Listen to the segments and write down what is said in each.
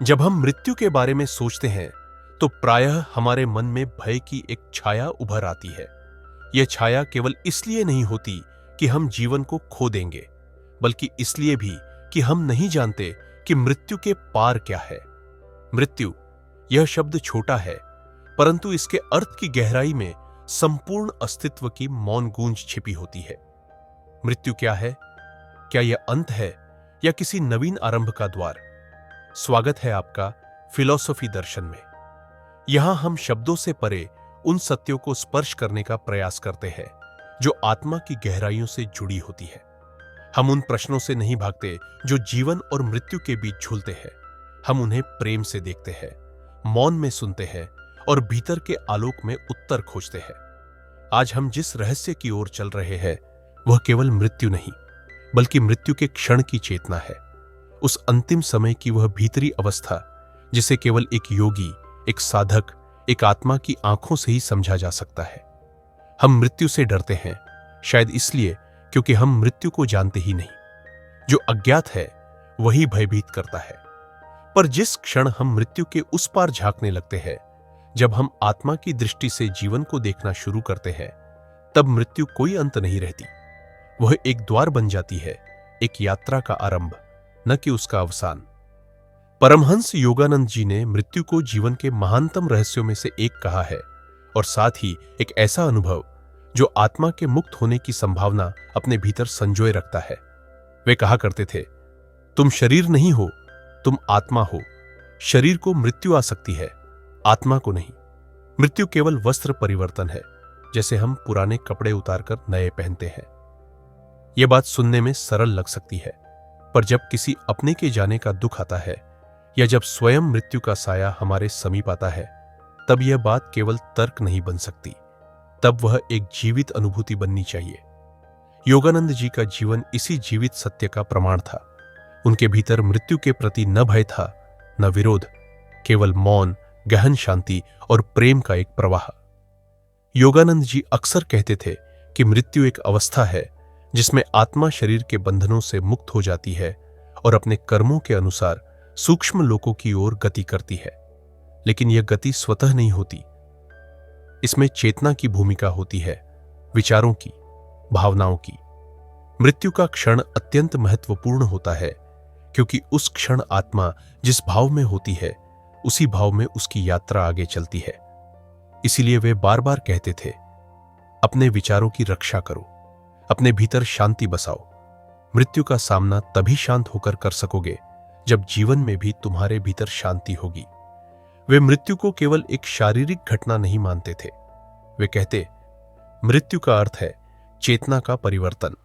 जब हम मृत्यु के बारे में सोचते हैं तो प्रायः हमारे मन में भय की एक छाया उभर आती है। यह छाया केवल इसलिए नहीं होती कि हम जीवन को खो देंगे, बल्कि इसलिए भी कि हम नहीं जानते कि मृत्यु के पार क्या है। मृत्यु यह शब्द छोटा है, परंतु इसके अर्थ की गहराई में संपूर्ण अस्तित्व की मौन गूंज छिपी होती है। मृत्यु क्या है? क्या यह अंत है या किसी नवीन आरंभ का द्वार? स्वागत है आपका फिलॉसफी दर्शन में। यहां हम शब्दों से परे उन सत्यों को स्पर्श करने का प्रयास करते हैं जो आत्मा की गहराइयों से जुड़ी होती है। हम उन प्रश्नों से नहीं भागते जो जीवन और मृत्यु के बीच झूलते हैं। हम उन्हें प्रेम से देखते हैं, मौन में सुनते हैं और भीतर के आलोक में उत्तर खोजते हैं। आज हम जिस रहस्य की ओर चल रहे हैं वह केवल मृत्यु नहीं, बल्कि मृत्यु के क्षण की चेतना है। उस अंतिम समय की वह भीतरी अवस्था जिसे केवल एक योगी, एक साधक, एक आत्मा की आंखों से ही समझा जा सकता है। हम मृत्यु से डरते हैं, शायद इसलिए क्योंकि हम मृत्यु को जानते ही नहीं। जो अज्ञात है वही भयभीत करता है। पर जिस क्षण हम मृत्यु के उस पार झांकने लगते हैं, जब हम आत्मा की दृष्टि से जीवन को देखना शुरू करते हैं, तब मृत्यु कोई अंत नहीं रहती। वह एक द्वार बन जाती है, एक यात्रा का आरंभ, न कि उसका अवसान। परमहंस योगानंद जी ने मृत्यु को जीवन के महानतम रहस्यों में से एक कहा है, और साथ ही एक ऐसा अनुभव जो आत्मा के मुक्त होने की संभावना अपने भीतर संजोए रखता है। वे कहा करते थे, तुम शरीर नहीं हो, तुम आत्मा हो। शरीर को मृत्यु आ सकती है, आत्मा को नहीं। मृत्यु केवल वस्त्र परिवर्तन है, जैसे हम पुराने कपड़े उतारकर नए पहनते हैं। यह बात सुनने में सरल लग सकती है, पर जब किसी अपने के जाने का दुख आता है या जब स्वयं मृत्यु का साया हमारे समीप आता है, तब यह बात केवल तर्क नहीं बन सकती। तब वह एक जीवित अनुभूति बननी चाहिए। योगानंद जी का जीवन इसी जीवित सत्य का प्रमाण था। उनके भीतर मृत्यु के प्रति न भय था, न विरोध, केवल मौन, गहन शांति और प्रेम का एक प्रवाह। योगानंद जी अक्सर कहते थे कि मृत्यु एक अवस्था है जिसमें आत्मा शरीर के बंधनों से मुक्त हो जाती है और अपने कर्मों के अनुसार सूक्ष्म लोकों की ओर गति करती है। लेकिन यह गति स्वतः नहीं होती। इसमें चेतना की भूमिका होती है, विचारों की, भावनाओं की। मृत्यु का क्षण अत्यंत महत्वपूर्ण होता है, क्योंकि उस क्षण आत्मा जिस भाव में होती है, उसी भाव में उसकी यात्रा आगे चलती है। इसीलिए वे बार बार कहते थे, अपने विचारों की रक्षा करो, अपने भीतर शांति बसाओ। मृत्यु का सामना तभी शांत होकर कर सकोगे जब जीवन में भी तुम्हारे भीतर शांति होगी। वे मृत्यु को केवल एक शारीरिक घटना नहीं मानते थे। वे कहते, मृत्यु का अर्थ है चेतना का परिवर्तन।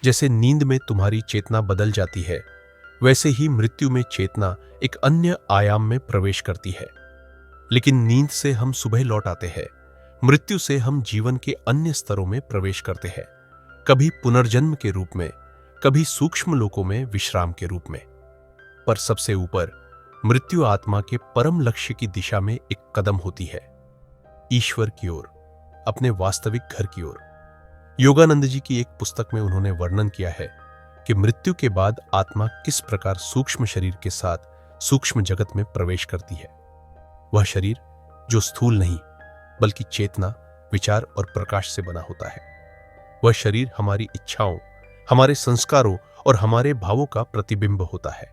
जैसे नींद में तुम्हारी चेतना बदल जाती है, वैसे ही मृत्यु में चेतना एक अन्य आयाम में प्रवेश करती है। लेकिन नींद से हम सुबह लौट आते हैं, मृत्यु से हम जीवन के अन्य स्तरों में प्रवेश करते हैं, कभी पुनर्जन्म के रूप में, कभी सूक्ष्म लोकों में विश्राम के रूप में। पर सबसे ऊपर मृत्यु आत्मा के परम लक्ष्य की दिशा में एक कदम होती है, ईश्वर की ओर, अपने वास्तविक घर की ओर। योगानंद जी की एक पुस्तक में उन्होंने वर्णन किया है कि मृत्यु के बाद आत्मा किस प्रकार सूक्ष्म शरीर के साथ सूक्ष्म जगत में प्रवेश करती है। वह शरीर जो स्थूल नहीं, बल्कि चेतना, विचार और प्रकाश से बना होता है। वह शरीर हमारी इच्छाओं, हमारे संस्कारों और हमारे भावों का प्रतिबिंब होता है।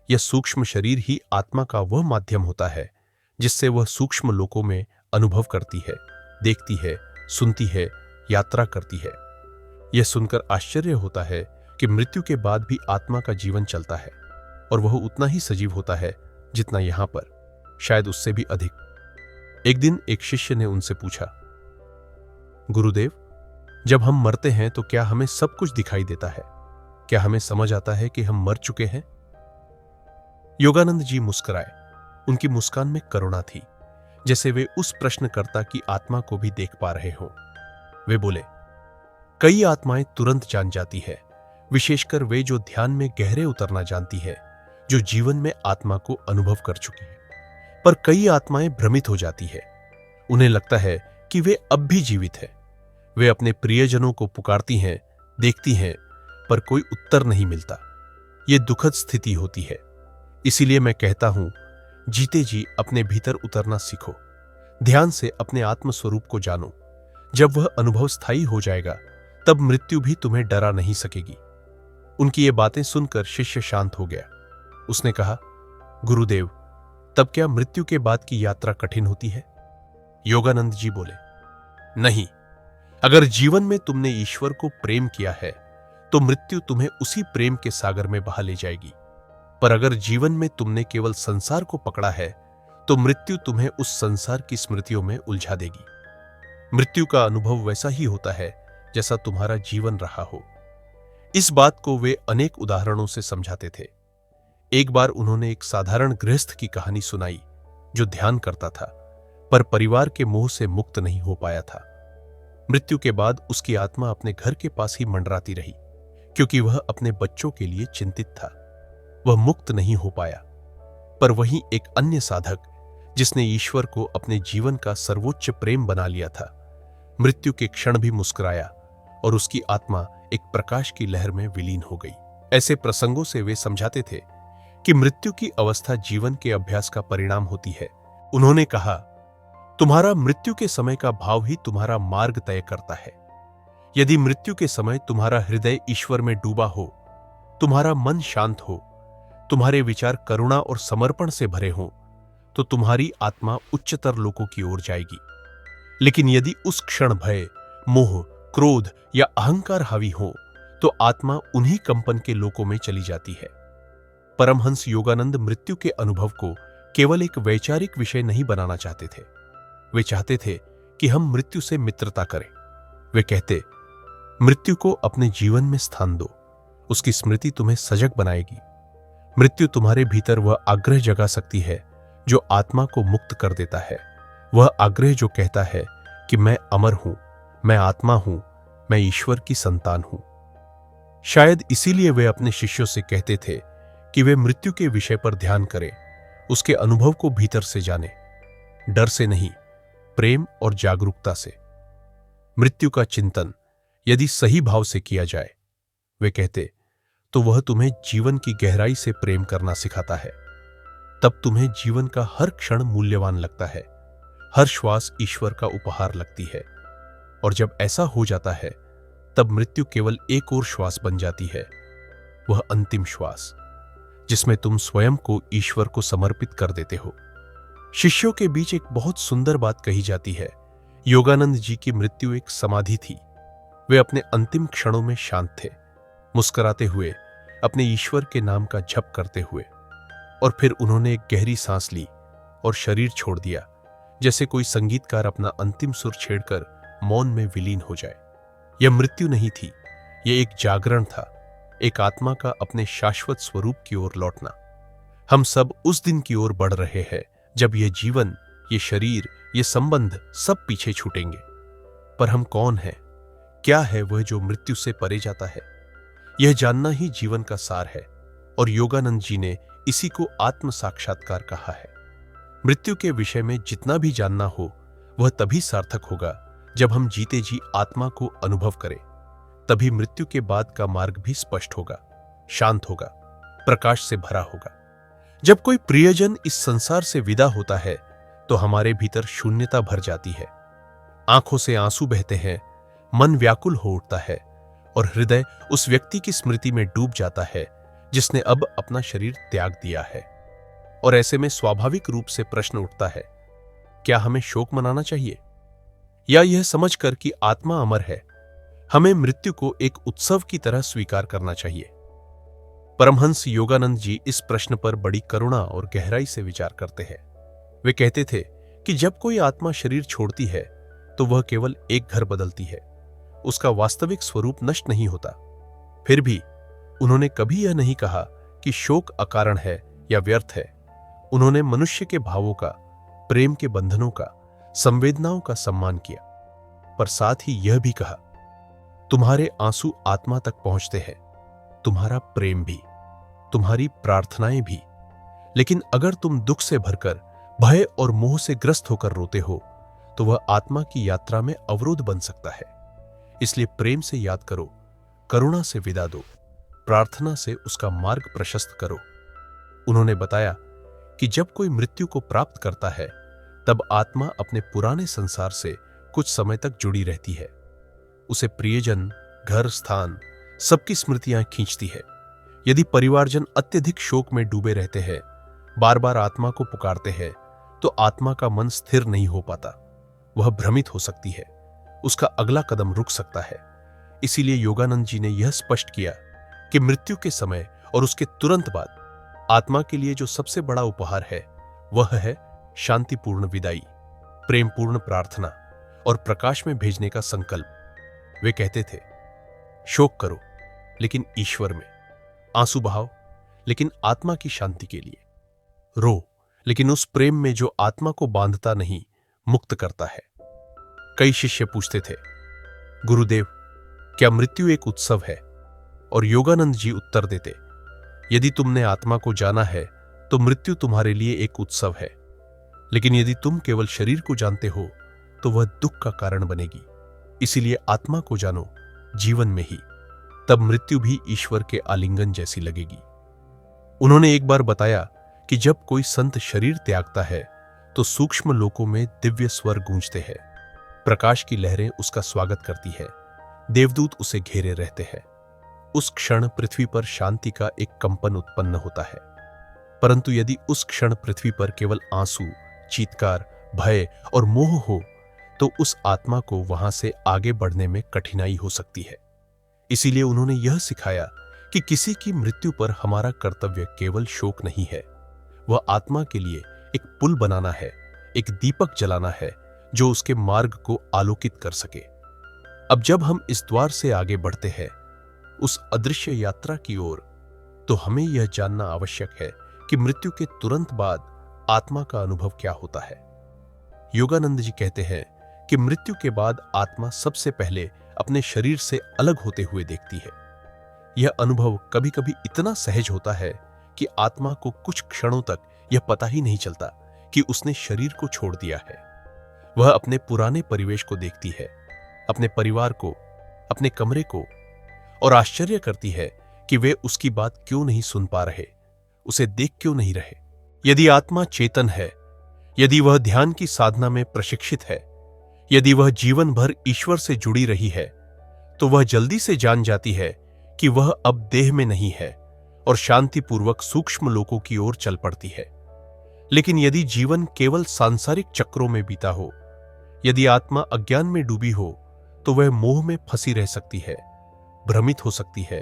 यह सूक्ष्म शरीर ही आत्मा का वह माध्यम होता है जिससे वह सूक्ष्म लोकों में अनुभव करती है, देखती है, सुनती है, यात्रा करती है। यह सुनकर आश्चर्य होता है कि मृत्यु के बाद भी आत्मा का जीवन चलता है और वह उतना ही सजीव होता है जितना यहां पर, शायद उससे भी अधिक। एक दिन एक शिष्य ने उनसे पूछा, गुरुदेव, जब हम मरते हैं तो क्या हमें सब कुछ दिखाई देता है? क्या हमें समझ आता है कि हम मर चुके हैं? योगानंद जी मुस्कुराए। उनकी मुस्कान में करुणा थी, जैसे वे उस प्रश्नकर्ता की आत्मा को भी देख पा रहे हों। वे बोले, कई आत्माएं तुरंत जान जाती है, विशेषकर वे जो ध्यान में गहरे उतरना जानती है, जो जीवन में आत्मा को अनुभव कर चुकी है। पर कई आत्माएं भ्रमित हो जाती है। उन्हें लगता है कि वे अब भी जीवित है। वे अपने प्रियजनों को पुकारती हैं, देखती हैं, पर कोई उत्तर नहीं मिलता। ये दुखद स्थिति होती है। इसीलिए मैं कहता हूं, जीते जी अपने भीतर उतरना सीखो, ध्यान से अपने आत्म स्वरूप को जानो। जब वह अनुभव स्थायी हो जाएगा, तब मृत्यु भी तुम्हें डरा नहीं सकेगी। उनकी ये बातें सुनकर शिष्य शांत हो गया। उसने कहा, गुरुदेव, तब क्या मृत्यु के बाद की यात्रा कठिन होती है? योगानंद जी बोले, नहीं। अगर जीवन में तुमने ईश्वर को प्रेम किया है, तो मृत्यु तुम्हें उसी प्रेम के सागर में बहा ले जाएगी। पर अगर जीवन में तुमने केवल संसार को पकड़ा है, तो मृत्यु तुम्हें उस संसार की स्मृतियों में उलझा देगी। मृत्यु का अनुभव वैसा ही होता है जैसा तुम्हारा जीवन रहा हो। इस बात को वे अनेक उदाहरणों से समझाते थे। एक बार उन्होंने एक साधारण गृहस्थ की कहानी सुनाई जो ध्यान करता था, पर परिवार के मोह से मुक्त नहीं हो पाया था। मृत्यु के बाद उसकी आत्मा अपने घर के पास ही मंडराती रही, क्योंकि वह अपने बच्चों के लिए चिंतित था। वह मुक्त नहीं हो पाया। पर वहीं एक अन्य साधक, जिसने ईश्वर को अपने जीवन का सर्वोच्च प्रेम बना लिया था, मृत्यु के क्षण भी मुस्कुराया और उसकी आत्मा एक प्रकाश की लहर में विलीन हो गई। ऐसे प्रसंगों से वे समझाते थे कि मृत्यु की अवस्था जीवन के अभ्यास का परिणाम होती है। उन्होंने कहा, तुम्हारा मृत्यु के समय का भाव ही तुम्हारा मार्ग तय करता है। यदि मृत्यु के समय तुम्हारा हृदय ईश्वर में डूबा हो, तुम्हारा मन शांत हो, तुम्हारे विचार करुणा और समर्पण से भरे हों, तो तुम्हारी आत्मा उच्चतर लोकों की ओर जाएगी। लेकिन यदि उस क्षण भय, मोह, क्रोध या अहंकार हावी हो, तो आत्मा उन्हीं कंपन के लोकों में चली जाती है। परमहंस योगानंद मृत्यु के अनुभव को केवल एक वैचारिक विषय नहीं बनाना चाहते थे। वे चाहते थे कि हम मृत्यु से मित्रता करें। वे कहते, मृत्यु को अपने जीवन में स्थान दो, उसकी स्मृति तुम्हें सजग बनाएगी। मृत्यु तुम्हारे भीतर वह आग्रह जगा सकती है जो आत्मा को मुक्त कर देता है, वह आग्रह जो कहता है कि मैं अमर हूं, मैं आत्मा हूं, मैं ईश्वर की संतान हूं। शायद इसीलिए वे अपने शिष्यों से कहते थे कि वे मृत्यु के विषय पर ध्यान करें, उसके अनुभव को भीतर से जाने, डर से नहीं, प्रेम और जागरूकता से। मृत्यु का चिंतन यदि सही भाव से किया जाए, वे कहते, तो वह तुम्हें जीवन की गहराई से प्रेम करना सिखाता है। तब तुम्हें जीवन का हर क्षण मूल्यवान लगता है, हर श्वास ईश्वर का उपहार लगती है। और जब ऐसा हो जाता है, तब मृत्यु केवल एक और श्वास बन जाती है, वह अंतिम श्वास, जिसमें तुम स्वयं को ईश्वर को समर्पित कर देते हो। शिष्यों के बीच एक बहुत सुंदर बात कही जाती है। योगानंद जी की मृत्यु एक समाधि थी। वे अपने अंतिम क्षणों में शांत थे, मुस्कुराते हुए, अपने ईश्वर के नाम का जप करते हुए। और फिर उन्होंने एक गहरी सांस ली और शरीर छोड़ दिया, जैसे कोई संगीतकार अपना अंतिम सुर छेड़कर मौन में विलीन हो जाए। यह मृत्यु नहीं थी, यह एक जागरण था, एक आत्मा का अपने शाश्वत स्वरूप की ओर लौटना। हम सब उस दिन की ओर बढ़ रहे हैं जब यह जीवन, ये शरीर, ये संबंध सब पीछे छूटेंगे। पर हम कौन हैं? क्या है वह जो मृत्यु से परे जाता है? यह जानना ही जीवन का सार है, और योगानंद जी ने इसी को आत्म साक्षात्कार कहा है। मृत्यु के विषय में जितना भी जानना हो, वह तभी सार्थक होगा जब हम जीते जी आत्मा को अनुभव करें। तभी मृत्यु के बाद का मार्ग भी स्पष्ट होगा, शांत होगा, प्रकाश से भरा होगा। जब कोई प्रियजन इस संसार से विदा होता है, तो हमारे भीतर शून्यता भर जाती है। आंखों से आंसू बहते हैं, मन व्याकुल हो उठता है, और हृदय उस व्यक्ति की स्मृति में डूब जाता है जिसने अब अपना शरीर त्याग दिया है। और ऐसे में स्वाभाविक रूप से प्रश्न उठता है, क्या हमें शोक मनाना चाहिए, या यह समझकर कि आत्मा अमर है, हमें मृत्यु को एक उत्सव की तरह स्वीकार करना चाहिए? परमहंस योगानंद जी इस प्रश्न पर बड़ी करुणा और गहराई से विचार करते हैं। वे कहते थे कि जब कोई आत्मा शरीर छोड़ती है, तो वह केवल एक घर बदलती है, उसका वास्तविक स्वरूप नष्ट नहीं होता। फिर भी उन्होंने कभी यह नहीं कहा कि शोक अकारण है या व्यर्थ है। उन्होंने मनुष्य के भावों का, प्रेम के बंधनों का, संवेदनाओं का सम्मान किया, पर साथ ही यह भी कहा, तुम्हारे आंसू आत्मा तक पहुंचते हैं, तुम्हारा प्रेम भी, तुम्हारी प्रार्थनाएं भी। लेकिन अगर तुम दुख से भरकर, भय और मोह से ग्रस्त होकर रोते हो, तो वह आत्मा की यात्रा में अवरोध बन सकता है। इसलिए प्रेम से याद करो, करुणा से विदा दो, प्रार्थना से उसका मार्ग प्रशस्त करो। उन्होंने बताया कि जब कोई मृत्यु को प्राप्त करता है तब आत्मा अपने पुराने संसार से कुछ समय तक जुड़ी रहती है। उसे प्रियजन, घर, स्थान, सबकी स्मृतियां खींचती है। यदि परिवारजन अत्यधिक शोक में डूबे रहते हैं, बार बार आत्मा को पुकारते हैं, तो आत्मा का मन स्थिर नहीं हो पाता। वह भ्रमित हो सकती है, उसका अगला कदम रुक सकता है। इसीलिए योगानंद जी ने यह स्पष्ट किया कि मृत्यु के समय और उसके तुरंत बाद आत्मा के लिए जो सबसे बड़ा उपहार है वह है शांतिपूर्ण विदाई, प्रेमपूर्ण प्रार्थना और प्रकाश में भेजने का संकल्प। वे कहते थे, शोक करो लेकिन ईश्वर में, आंसू बहाओ लेकिन आत्मा की शांति के लिए, रो लेकिन उस प्रेम में जो आत्मा को बांधता नहीं, मुक्त करता है। कई शिष्य पूछते थे, गुरुदेव क्या मृत्यु एक उत्सव है? और योगानंद जी उत्तर देते, यदि तुमने आत्मा को जाना है तो मृत्यु तुम्हारे लिए एक उत्सव है, लेकिन यदि तुम केवल शरीर को जानते हो तो वह दुख का कारण बनेगी। इसीलिए आत्मा को जानो जीवन में ही, तब मृत्यु भी ईश्वर के आलिंगन जैसी लगेगी। उन्होंने एक बार बताया कि जब कोई संत शरीर त्यागता है तो सूक्ष्म लोकों में दिव्य स्वर गूंजते हैं, प्रकाश की लहरें उसका स्वागत करती है, देवदूत उसे घेरे रहते हैं। उस क्षण पृथ्वी पर शांति का एक कंपन उत्पन्न होता है। परंतु यदि उस क्षण पृथ्वी पर केवल आंसू, चीत्कार, भय और मोह हो तो उस आत्मा को वहां से आगे बढ़ने में कठिनाई हो सकती है। इसीलिए उन्होंने यह सिखाया कि किसी की मृत्यु पर हमारा कर्तव्य केवल शोक नहीं है, वह आत्मा के लिए एक पुल बनाना है, एक दीपक जलाना है जो उसके मार्ग को आलोकित कर सके। अब जब हम इस द्वार से आगे बढ़ते हैं उस अदृश्य यात्रा की ओर, तो हमें यह जानना आवश्यक है कि मृत्यु के तुरंत बाद आत्मा का अनुभव क्या होता है। योगानंद जी कहते हैं कि मृत्यु के बाद आत्मा सबसे पहले अपने शरीर से अलग होते हुए देखती है। यह अनुभव कभी कभी इतना सहज होता है कि आत्मा को कुछ क्षणों तक यह पता ही नहीं चलता कि उसने शरीर को छोड़ दिया है। वह अपने पुराने परिवेश को देखती है, अपने परिवार को, अपने कमरे को, और आश्चर्य करती है कि वे उसकी बात क्यों नहीं सुन पा रहे, उसे देख क्यों नहीं रहे। यदि आत्मा चेतन है, यदि वह ध्यान की साधना में प्रशिक्षित है, यदि वह जीवन भर ईश्वर से जुड़ी रही है, तो वह जल्दी से जान जाती है कि वह अब देह में नहीं है और शांतिपूर्वक सूक्ष्म लोकों की ओर चल पड़ती है। लेकिन यदि जीवन केवल सांसारिक चक्रों में बीता हो, यदि आत्मा अज्ञान में डूबी हो, तो वह मोह में फंसी रह सकती है, भ्रमित हो सकती है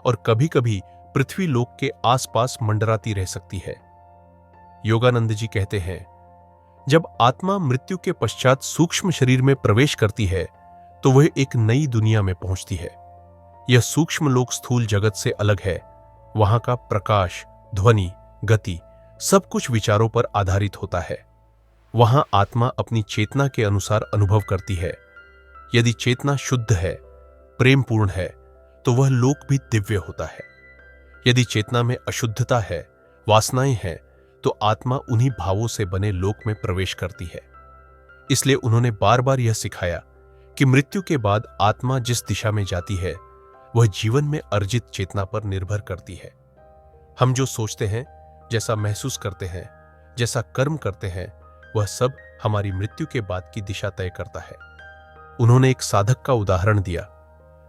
और कभी कभी पृथ्वी लोक के आसपास मंडराती रह सकती है। योगानंद जी कहते हैं, जब आत्मा मृत्यु के पश्चात सूक्ष्म शरीर में प्रवेश करती है तो वह एक नई दुनिया में पहुंचती है। यह सूक्ष्म लोक स्थूल जगत से अलग है। वहां का प्रकाश, ध्वनि, गति सब कुछ विचारों पर आधारित होता है। वहां आत्मा अपनी चेतना के अनुसार अनुभव करती है। यदि चेतना शुद्ध है, प्रेमपूर्ण है, तो वह लोक भी दिव्य होता है। यदि चेतना में अशुद्धता है, वासनाएं हैं, तो आत्मा उन्हीं भावों से बने लोक में प्रवेश करती है। इसलिए उन्होंने बार बार यह सिखाया कि मृत्यु के बाद आत्मा जिस दिशा में जाती है वह जीवन में अर्जित चेतना पर निर्भर करती है। हम जो सोचते हैं, जैसा महसूस करते हैं, जैसा कर्म करते हैं, वह सब हमारी मृत्यु के बाद की दिशा तय करता है। उन्होंने एक साधक का उदाहरण दिया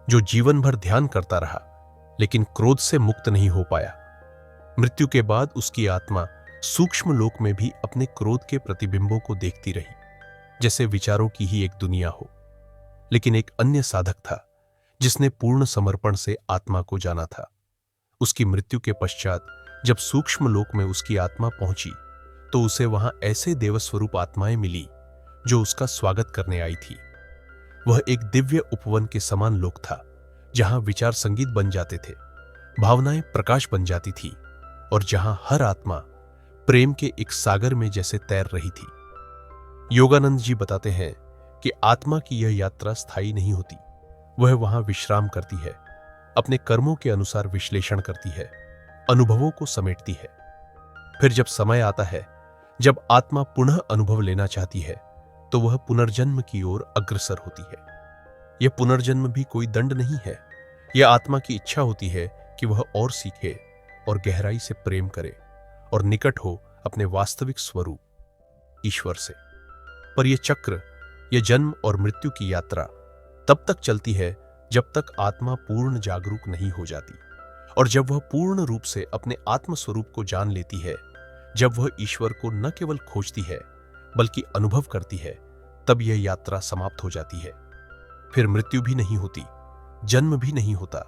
जो जीवन भर ध्यान करता रहा लेकिन क्रोध से मुक्त नहीं हो पाया। मृत्यु के बाद उसकी आत्मा सूक्ष्म लोक में भी अपने क्रोध के प्रतिबिंबों को देखती रही, जैसे विचारों की ही एक दुनिया हो। लेकिन एक अन्य साधक था जिसने पूर्ण समर्पण से आत्मा को जाना था। उसकी मृत्यु के पश्चात जब सूक्ष्म लोक में उसकी आत्मा पहुंची तो उसे वहां ऐसे देवस्वरूप आत्माएं मिली जो उसका स्वागत करने आई थी। वह एक दिव्य उपवन के समान लोक था जहां विचार संगीत बन जाते थे, भावनाएं प्रकाश बन जाती थी और जहां हर आत्मा प्रेम के एक सागर में जैसे तैर रही थी। योगानंद जी बताते हैं कि आत्मा की यह यात्रा स्थायी नहीं होती। वह वहां विश्राम करती है, अपने कर्मों के अनुसार विश्लेषण करती है, अनुभवों को समेटती है। फिर जब समय आता है, जब आत्मा पुनः अनुभव लेना चाहती है, तो वह पुनर्जन्म की ओर अग्रसर होती है। यह पुनर्जन्म भी कोई दंड नहीं है। यह आत्मा की इच्छा होती है कि वह और सीखे और गहराई से प्रेम करे और निकट हो अपने वास्तविक स्वरूप ईश्वर से। पर यह चक्र, यह जन्म और मृत्यु की यात्रा तब तक चलती है जब तक आत्मा पूर्ण जागरूक नहीं हो जाती, और जब वह पूर्ण रूप से अपने आत्म स्वरूप को जान लेती है, जब वह ईश्वर को न केवल खोजती है बल्कि अनुभव करती है, तब यह यात्रा समाप्त हो जाती है। फिर मृत्यु भी नहीं होती, जन्म भी नहीं होता,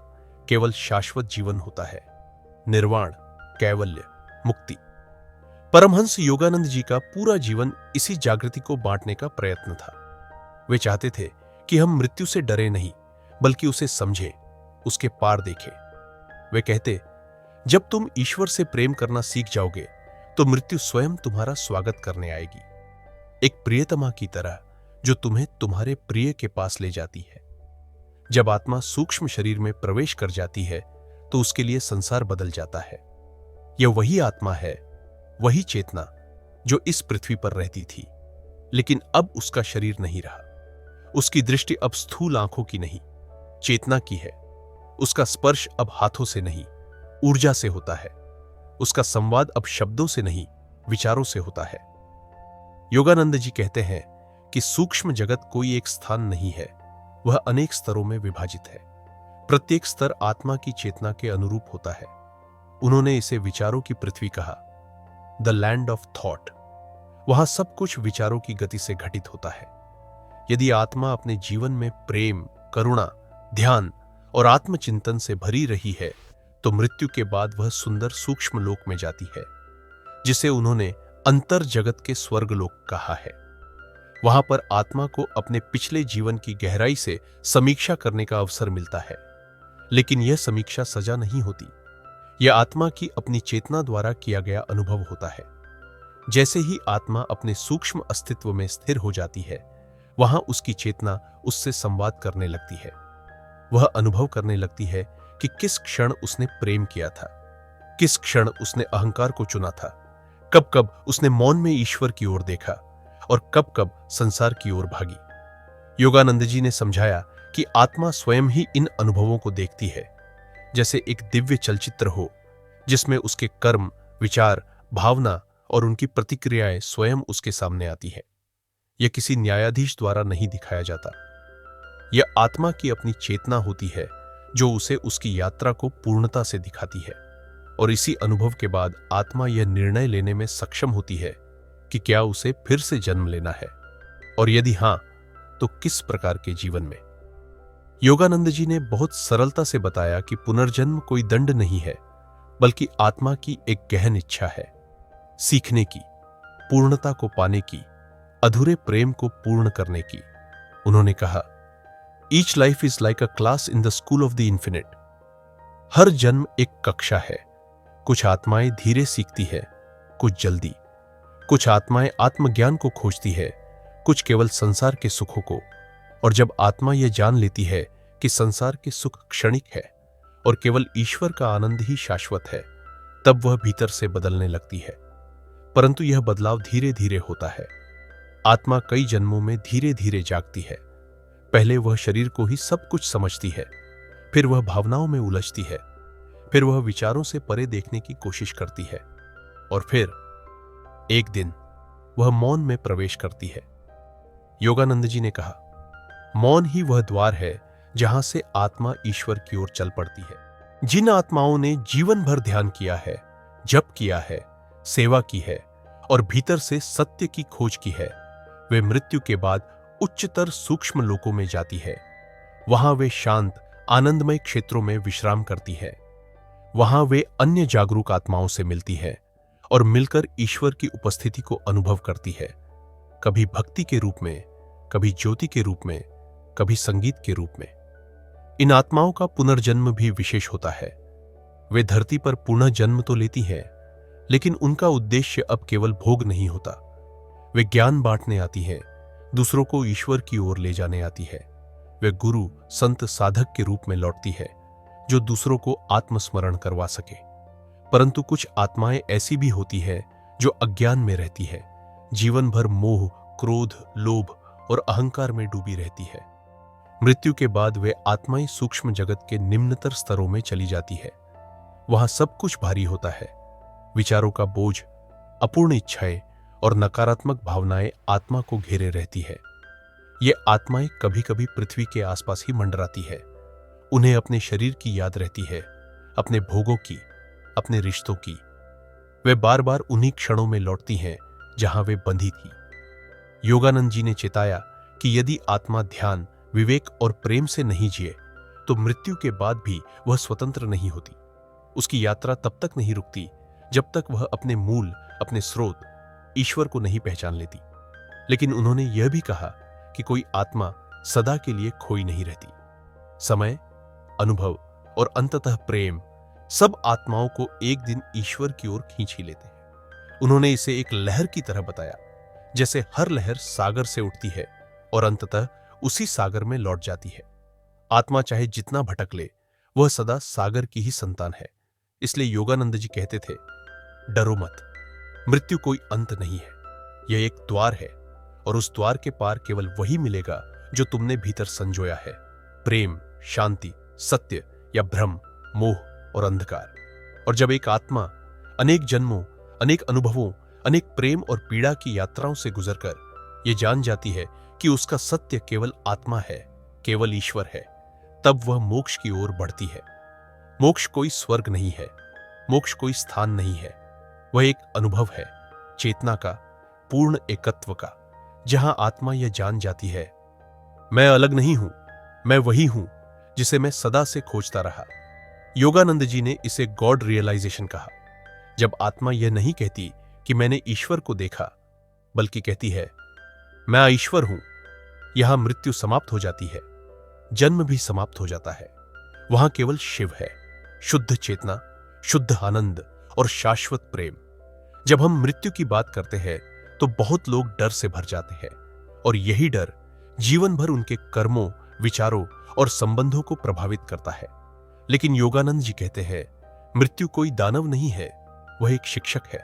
केवल शाश्वत जीवन होता है, निर्वाण, कैवल्य, मुक्ति। परमहंस योगानंद जी का पूरा जीवन इसी जागृति को बांटने का प्रयत्न था। वे चाहते थे कि हम मृत्यु से डरे नहीं, बल्कि उसे समझें, उसके पार देखें। वे कहते, जब तुम ईश्वर से प्रेम करना सीख जाओगे तो मृत्यु स्वयं तुम्हारा स्वागत करने आएगी, एक प्रियतमा की तरह जो तुम्हें तुम्हारे प्रिय के पास ले जाती है। जब आत्मा सूक्ष्म शरीर में प्रवेश कर जाती है तो उसके लिए संसार बदल जाता है। यह वही आत्मा है, वही चेतना जो इस पृथ्वी पर रहती थी, लेकिन अब उसका शरीर नहीं रहा। उसकी दृष्टि अब स्थूल आंखों की नहीं, चेतना की है। उसका स्पर्श अब हाथों से नहीं, ऊर्जा से होता है। उसका संवाद अब शब्दों से नहीं, विचारों से होता है। योगानंद जी कहते हैं कि सूक्ष्म जगत कोई एक स्थान नहीं है, वह अनेक स्तरों में विभाजित है। प्रत्येक स्तर आत्मा की चेतना के अनुरूप होता है। उन्होंने इसे विचारों की पृथ्वी कहा, द लैंड ऑफ थॉट। वहां सब कुछ विचारों की गति से घटित होता है। यदि आत्मा अपने जीवन में प्रेम, करुणा, ध्यान और आत्मचिंतन से भरी रही है तो मृत्यु के बाद वह सुंदर सूक्ष्म लोक में जाती है, जिसे उन्होंने अंतर जगत के स्वर्गलोक कहा है। वहां पर आत्मा को अपने पिछले जीवन की गहराई से समीक्षा करने का अवसर मिलता है, लेकिन यह समीक्षा सजा नहीं होती। यह आत्मा की अपनी चेतना द्वारा किया गया अनुभव होता है। जैसे ही आत्मा अपने सूक्ष्म अस्तित्व में स्थिर हो जाती है, वहां उसकी चेतना उससे संवाद करने लगती है। वह अनुभव करने लगती है कि किस क्षण उसने प्रेम किया था, किस क्षण उसने अहंकार को चुना था, कब कब उसने मौन में ईश्वर की ओर देखा और कब कब संसार की ओर भागी। योगानंद जी ने समझाया कि आत्मा स्वयं ही इन अनुभवों को देखती है, जैसे एक दिव्य चलचित्र हो जिसमें उसके कर्म, विचार, भावना और उनकी प्रतिक्रियाएं स्वयं उसके सामने आती है। यह किसी न्यायाधीश द्वारा नहीं दिखाया जाता। यह आत्मा की अपनी चेतना होती है जो उसे उसकी यात्रा को पूर्णता से दिखाती है, और इसी अनुभव के बाद आत्मा यह निर्णय लेने में सक्षम होती है कि क्या उसे फिर से जन्म लेना है, और यदि हां तो किस प्रकार के जीवन में। योगानंद जी ने बहुत सरलता से बताया कि पुनर्जन्म कोई दंड नहीं है, बल्कि आत्मा की एक गहन इच्छा है, सीखने की, पूर्णता को पाने की, अधूरे प्रेम को पूर्ण करने की। उन्होंने कहा, each life is like a class in the school of the infinite. हर जन्म एक कक्षा है। कुछ आत्माएं धीरे सीखती है, कुछ जल्दी। कुछ आत्माएं आत्मज्ञान को खोजती है, कुछ केवल संसार के सुखों को। और जब आत्मा यह जान लेती है कि संसार के सुख क्षणिक है और केवल ईश्वर का आनंद ही शाश्वत है, तब वह भीतर से बदलने लगती है। परंतु यह बदलाव धीरे धीरे होता है। आत्मा कई जन्मों में धीरे धीरे जागती है। पहले वह शरीर को ही सब कुछ समझती है, फिर वह भावनाओं में उलझती है, फिर वह विचारों से परे देखने की कोशिश करती है, और फिर एक दिन वह मौन में प्रवेश करती है। योगानंद जी ने कहा, मौन ही वह द्वार है जहां से आत्मा ईश्वर की ओर चल पड़ती है। जिन आत्माओं ने जीवन भर ध्यान किया है, जप किया है, सेवा की है और भीतर से सत्य की खोज की है, वे मृत्यु के बाद उच्चतर सूक्ष्म लोकों में जाती है। वहां वे शांत, आनंदमय क्षेत्रों में विश्राम करती है। वहां वे अन्य जागरूक आत्माओं से मिलती है और मिलकर ईश्वर की उपस्थिति को अनुभव करती है, कभी भक्ति के रूप में, कभी ज्योति के रूप में, कभी संगीत के रूप में। इन आत्माओं का पुनर्जन्म भी विशेष होता है। वे धरती पर पुनः जन्म तो लेती हैं, लेकिन उनका उद्देश्य अब केवल भोग नहीं होता। वे ज्ञान बांटने आती हैं, दूसरों को ईश्वर की ओर ले जाने आती है। वे गुरु, संत, साधक के रूप में लौटती है जो दूसरों को आत्मस्मरण करवा सके। परंतु कुछ आत्माएं ऐसी भी होती है जो अज्ञान में रहती है, जीवन भर मोह, क्रोध, लोभ और अहंकार में डूबी रहती है। मृत्यु के बाद वे आत्माएं सूक्ष्म जगत के निम्नतर स्तरों में चली जाती है। वहां सब कुछ भारी होता है। विचारों का बोझ, अपूर्ण इच्छाएं और नकारात्मक भावनाएं आत्मा को घेरे रहती है। ये आत्माएं कभी कभी पृथ्वी के आसपास ही मंडराती है। उन्हें अपने शरीर की याद रहती है, अपने भोगों की, अपने रिश्तों की। वे बार बार उन्हीं क्षणों में लौटती हैं जहां वे बंधी थी। योगानंद जी ने चेताया कि यदि आत्मा ध्यान, विवेक और प्रेम से नहीं जिए तो मृत्यु के बाद भी वह स्वतंत्र नहीं होती। उसकी यात्रा तब तक नहीं रुकती जब तक वह अपने मूल, अपने स्रोत, ईश्वर को नहीं पहचान लेती। लेकिन उन्होंने यह भी कहा कि कोई आत्मा सदा के लिए खोई नहीं रहती। समय, अनुभव और अंततः प्रेम सब आत्माओं को एक दिन ईश्वर की ओर खींच ही लेते हैं। उन्होंने इसे एक लहर की तरह बताया, जैसे हर लहर सागर से उठती है और अंततः उसी सागर में लौट जाती है। आत्मा चाहे जितना भटक ले, वह सदा सागर की ही संतान है। इसलिए योगानंद जी कहते थे, डरो मत, मृत्यु कोई अंत नहीं है, यह एक द्वार है और उस द्वार के पार केवल वही मिलेगा जो तुमने भीतर संजोया है, प्रेम, शांति, सत्य या भ्रम, मोह और अंधकार। और जब एक आत्मा अनेक जन्मों, अनेक अनुभवों, अनेक प्रेम और पीड़ा की यात्राओं से गुजरकर यह जान जाती है कि उसका सत्य केवल आत्मा है, केवल ईश्वर है, तब वह मोक्ष की ओर बढ़ती है। मोक्ष कोई स्वर्ग नहीं है, मोक्ष कोई स्थान नहीं है, वह एक अनुभव है, चेतना का, पूर्ण एकत्व का, जहां आत्मा यह जान जाती है, मैं अलग नहीं हूं, मैं वही हूं जिसे मैं सदा से खोजता रहा। योगानंद जी ने इसे गॉड रियलाइजेशन कहा। जब आत्मा यह नहीं कहती कि मैंने ईश्वर को देखा, बल्कि कहती है, मैं ईश्वर हूं, यहां मृत्यु समाप्त हो जाती है, जन्म भी समाप्त हो जाता है। वहां केवल शिव है, शुद्ध चेतना, शुद्ध आनंद और शाश्वत प्रेम। जब हम मृत्यु की बात करते हैं तो बहुत लोग डर से भर जाते हैं और यही डर जीवन भर उनके कर्मों, विचारों और संबंधों को प्रभावित करता है। लेकिन योगानंद जी कहते हैं, मृत्यु कोई दानव नहीं है, वह एक शिक्षक है।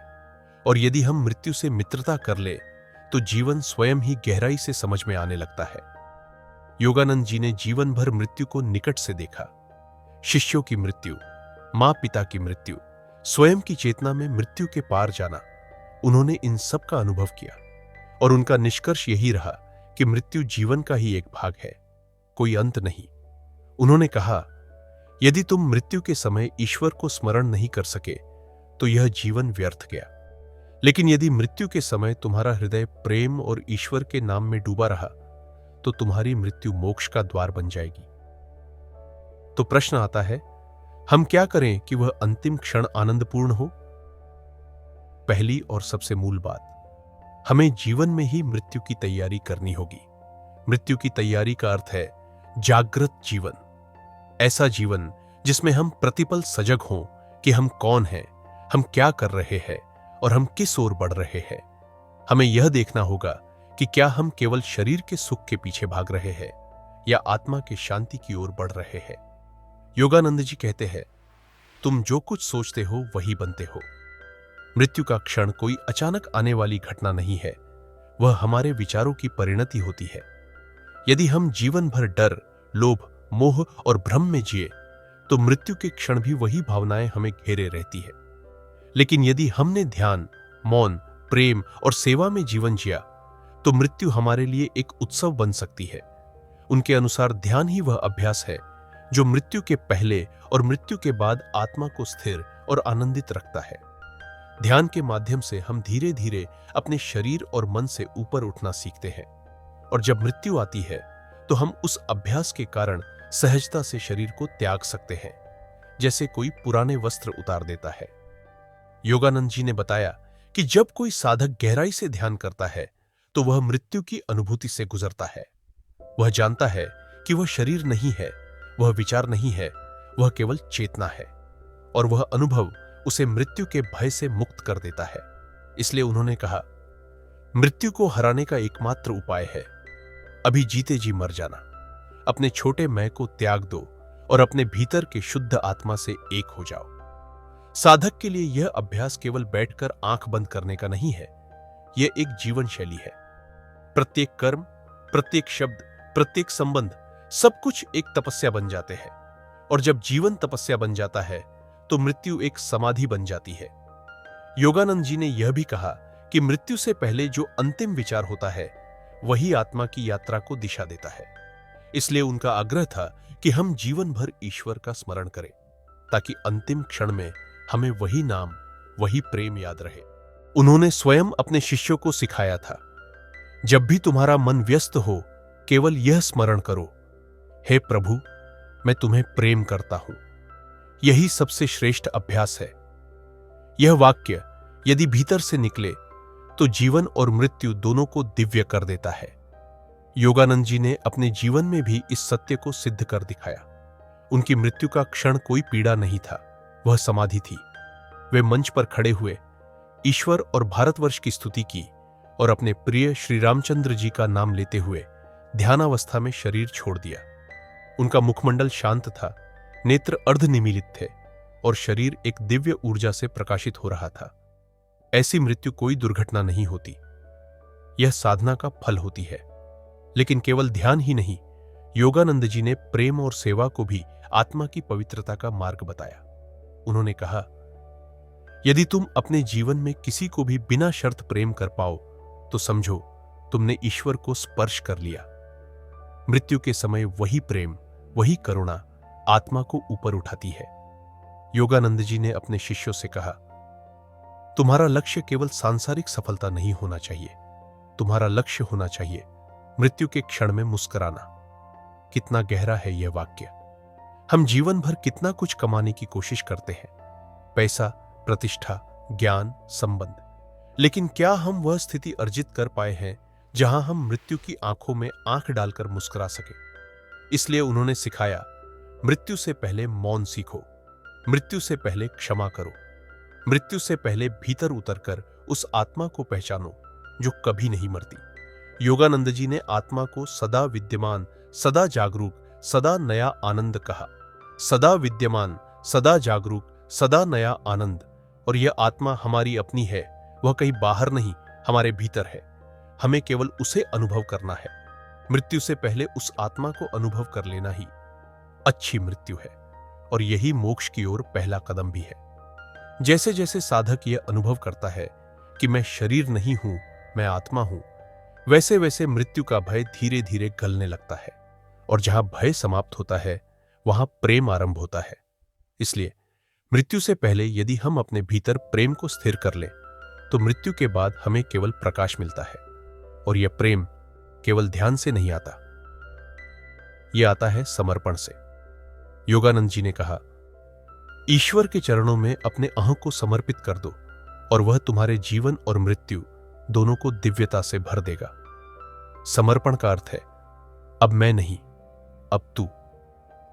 और यदि हम मृत्यु से मित्रता कर ले तो जीवन स्वयं ही गहराई से समझ में आने लगता है। योगानंद जी ने जीवन भर मृत्यु को निकट से देखा। शिष्यों की मृत्यु, मां पिता की मृत्यु, स्वयं की चेतना में मृत्यु के पार जाना, उन्होंने इन सब का अनुभव किया और उनका निष्कर्ष यही रहा कि मृत्यु जीवन का ही एक भाग है, कोई अंत नहीं। उन्होंने कहा, यदि तुम मृत्यु के समय ईश्वर को स्मरण नहीं कर सके तो यह जीवन व्यर्थ गया। लेकिन यदि मृत्यु के समय तुम्हारा हृदय प्रेम और ईश्वर के नाम में डूबा रहा तो तुम्हारी मृत्यु मोक्ष का द्वार बन जाएगी। तो प्रश्न आता है, हम क्या करें कि वह अंतिम क्षण आनंदपूर्ण हो? पहली और सबसे मूल बात, हमें जीवन में ही मृत्यु की तैयारी करनी होगी। मृत्यु की तैयारी का अर्थ है जागृत जीवन, ऐसा जीवन जिसमें हम प्रतिपल सजग हों कि हम कौन हैं, हम क्या कर रहे हैं और हम किस ओर बढ़ रहे हैं। हमें यह देखना होगा कि क्या हम केवल शरीर के सुख के पीछे भाग रहे हैं या आत्मा के शांति की ओर बढ़ रहे हैं। योगानंद जी कहते हैं, तुम जो कुछ सोचते हो वही बनते हो। मृत्यु का क्षण कोई अचानक आने वाली घटना नहीं है, वह हमारे विचारों की परिणति होती है। यदि हम जीवन भर डर, लोभ, मोह और भ्रम में जिए तो मृत्यु के क्षण भी वही भावनाएं हमें घेरे रहती है। लेकिन यदि हमने ध्यान, मौन, प्रेम और सेवा में जीवन जिया तो मृत्यु हमारे लिए एक उत्सव बन सकती है। उनके अनुसार ध्यान ही वह अभ्यास है जो मृत्यु के पहले और मृत्यु के बाद आत्मा को स्थिर और आनंदित रखता है। ध्यान के माध्यम से हम धीरे धीरे अपने शरीर और मन से ऊपर उठना सीखते हैं और जब मृत्यु आती है तो हम उस अभ्यास के कारण सहजता से शरीर को त्याग सकते हैं, जैसे कोई पुराने वस्त्र उतार देता है। योगानंद जी ने बताया कि जब कोई साधक गहराई से ध्यान करता है तो वह मृत्यु की अनुभूति से गुजरता है। वह जानता है कि वह शरीर नहीं है, वह विचार नहीं है, वह केवल चेतना है और वह अनुभव उसे मृत्यु के भय से मुक्त कर देता है। इसलिए उन्होंने कहा, मृत्यु को हराने का एकमात्र उपाय है अभी जीते जी मर जाना। अपने छोटे मैं को त्याग दो और अपने भीतर के शुद्ध आत्मा से एक हो जाओ। साधक के लिए यह अभ्यास केवल बैठकर आंख बंद करने का नहीं है, यह एक जीवन शैली है। प्रत्येक कर्म, प्रत्येक शब्द, प्रत्येक संबंध, सब कुछ एक तपस्या बन जाते हैं और जब जीवन तपस्या बन जाता है तो मृत्यु एक समाधि बन जाती है। योगानंद जी ने यह भी कहा कि मृत्यु से पहले जो अंतिम विचार होता है वही आत्मा की यात्रा को दिशा देता है। इसलिए उनका आग्रह था कि हम जीवन भर ईश्वर का स्मरण करें ताकि अंतिम क्षण में हमें वही नाम, वही प्रेम याद रहे। उन्होंने स्वयं अपने शिष्यों को सिखाया था, जब भी तुम्हारा मन व्यस्त हो केवल यह स्मरण करो, हे प्रभु मैं तुम्हें प्रेम करता हूं। यही सबसे श्रेष्ठ अभ्यास है। यह वाक्य यदि भीतर से निकले तो जीवन और मृत्यु दोनों को दिव्य कर देता है। योगानंद जी ने अपने जीवन में भी इस सत्य को सिद्ध कर दिखाया। उनकी मृत्यु का क्षण कोई पीड़ा नहीं था, वह समाधि थी। वे मंच पर खड़े हुए, ईश्वर और भारतवर्ष की स्तुति की और अपने प्रिय श्री रामचंद्र जी का नाम लेते हुए ध्यानावस्था में शरीर छोड़ दिया। उनका मुखमंडल शांत था, नेत्र अर्धनिमीलित थे और शरीर एक दिव्य ऊर्जा से प्रकाशित हो रहा था। ऐसी मृत्यु कोई दुर्घटना नहीं होती, यह साधना का फल होती है। लेकिन केवल ध्यान ही नहीं, योगानंद जी ने प्रेम और सेवा को भी आत्मा की पवित्रता का मार्ग बताया। उन्होंने कहा, यदि तुम अपने जीवन में किसी को भी बिना शर्त प्रेम कर पाओ तो समझो तुमने ईश्वर को स्पर्श कर लिया। मृत्यु के समय वही प्रेम, वही करुणा आत्मा को ऊपर उठाती है। योगानंद जी ने अपने शिष्यों से कहा, तुम्हारा लक्ष्य केवल सांसारिक सफलता नहीं होना चाहिए, तुम्हारा लक्ष्य होना चाहिए मृत्यु के क्षण में मुस्कुराना। कितना गहरा है यह वाक्य। हम जीवन भर कितना कुछ कमाने की कोशिश करते हैं, पैसा, प्रतिष्ठा, ज्ञान, संबंध, लेकिन क्या हम वह स्थिति अर्जित कर पाए हैं जहां हम मृत्यु की आंखों में आंख डालकर मुस्कुरा सके? इसलिए उन्होंने सिखाया, मृत्यु से पहले मौन सीखो, मृत्यु से पहले क्षमा करो, मृत्यु से पहले भीतर उतरकर उस आत्मा को पहचानो जो कभी नहीं मरती। योगानंद जी ने आत्मा को सदा विद्यमान, सदा जागरूक, सदा नया आनंद कहा। सदा विद्यमान, सदा जागरूक, सदा नया आनंद। और यह आत्मा हमारी अपनी है, वह कहीं बाहर नहीं, हमारे भीतर है। हमें केवल उसे अनुभव करना है। मृत्यु से पहले उस आत्मा को अनुभव कर लेना ही अच्छी मृत्यु है और यही मोक्ष की ओर पहला कदम भी है। जैसे जैसे साधक यह अनुभव करता है कि मैं शरीर नहीं हूं, मैं आत्मा हूं, वैसे वैसे मृत्यु का भय धीरे धीरे गलने लगता है और जहां भय समाप्त होता है वहां प्रेम आरंभ होता है। इसलिए मृत्यु से पहले यदि हम अपने भीतर प्रेम को स्थिर कर लें तो मृत्यु के बाद हमें केवल प्रकाश मिलता है। और यह प्रेम केवल ध्यान से नहीं आता, यह आता है समर्पण से। योगानंद जी ने कहा, ईश्वर के चरणों में अपने अहं को समर्पित कर दो और वह तुम्हारे जीवन और मृत्यु दोनों को दिव्यता से भर देगा। समर्पण का अर्थ है, अब मैं नहीं, अब तू,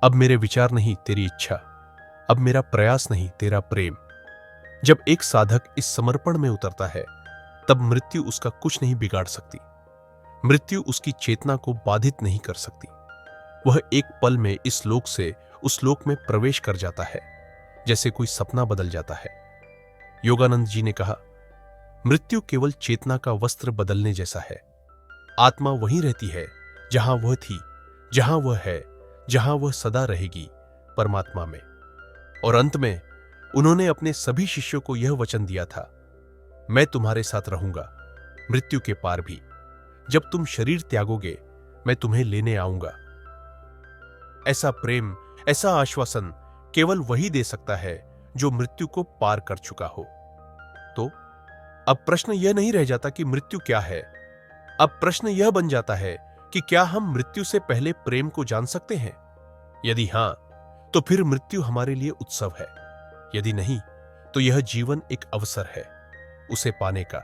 अब मेरे विचार नहीं, तेरी इच्छा, अब मेरा प्रयास नहीं, तेरा प्रेम। जब एक साधक इस समर्पण में उतरता है तब मृत्यु उसका कुछ नहीं बिगाड़ सकती, मृत्यु उसकी चेतना को बाधित नहीं कर सकती। वह एक पल में इस लोक से उस लोक में प्रवेश कर जाता है, जैसे कोई सपना बदल जाता है। योगानंद जी ने कहा, मृत्यु केवल चेतना का वस्त्र बदलने जैसा है। आत्मा वहीं रहती है जहां वह थी, जहां वह है, जहां वह सदा रहेगी, परमात्मा में। और अंत में उन्होंने अपने सभी शिष्यों को यह वचन दिया था, मैं तुम्हारे साथ रहूंगा मृत्यु के पार भी। जब तुम शरीर त्यागोगे मैं तुम्हें लेने आऊंगा। ऐसा प्रेम, ऐसा आश्वासन केवल वही दे सकता है जो मृत्यु को पार कर चुका हो। तो अब प्रश्न यह नहीं रह जाता कि मृत्यु क्या है, अब प्रश्न यह बन जाता है कि क्या हम मृत्यु से पहले प्रेम को जान सकते हैं? यदि हां, तो फिर मृत्यु हमारे लिए उत्सव है। यदि नहीं, तो यह जीवन एक अवसर है उसे पाने का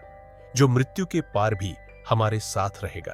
जो मृत्यु के पार भी हमारे साथ रहेगा।